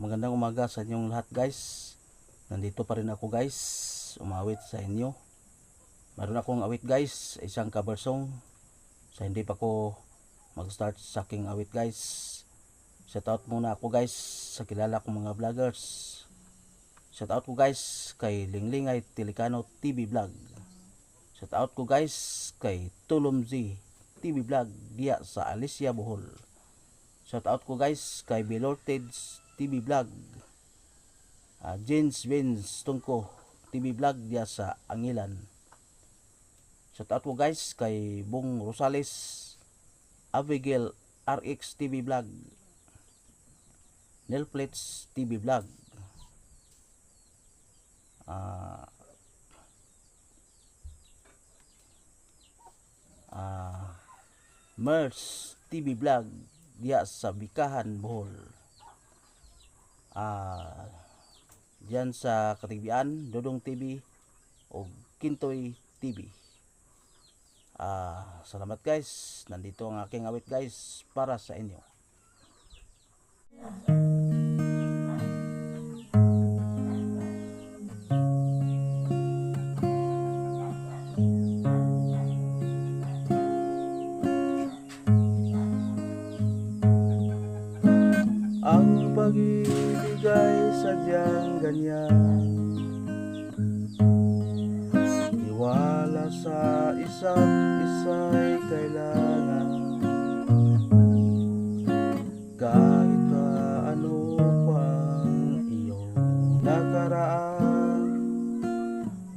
Magandang umaga sa inyong lahat guys. Nandito pa rin ako guys, umawit sa inyo. Meron akong awit guys, isang cover song. Sa hindi pa ko mag-start sa aking awit guys. Shout out muna ako guys sa kilala kong mga vloggers. Shout out ko guys kay Linglingay Tilicano TV Vlog. Shout out ko guys kay Tulom Z TV Vlog diya sa Alicia Bohol. Shout out ko guys kay Belorted TV Vlog, James Vince Tungko TV Vlog diya sa Angilan. Shout out ko guys kay Bong Rosales Abigail RX TV Vlog, Nelflets TV Vlog, Mers TV Vlog diya sa Bikahan Bohol. Diyan sa Katibian, Dodong TV o Kintoy TV. Salamat guys. Nandito ang aking awit guys para sa inyo. Ang pag-ibig ay sadyang ganyan, tiwala sa isa't isa'y kailangan. Kahit ano pang iyong nakaraan,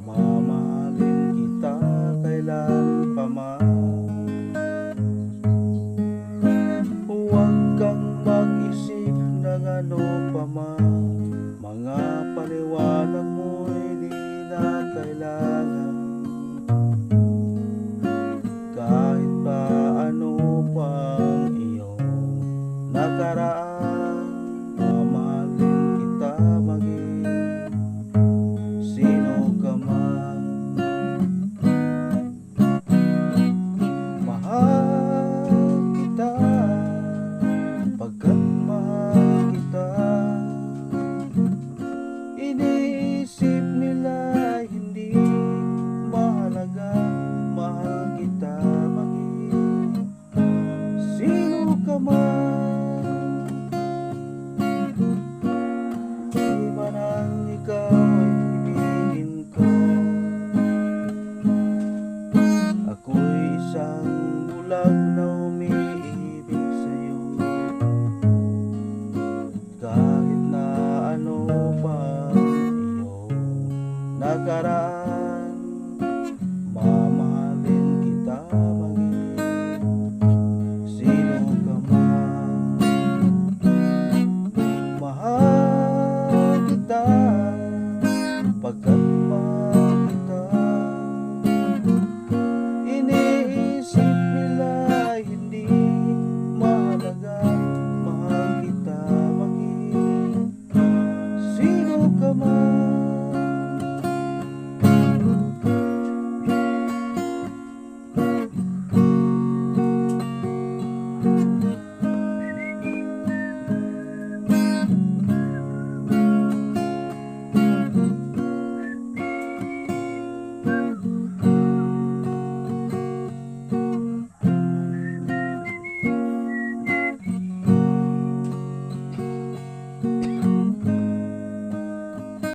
mamahalin kita kailan pa man. Huwag kang mag-isip ng ano pa man, mga paliwanag mo'y di na kailangan.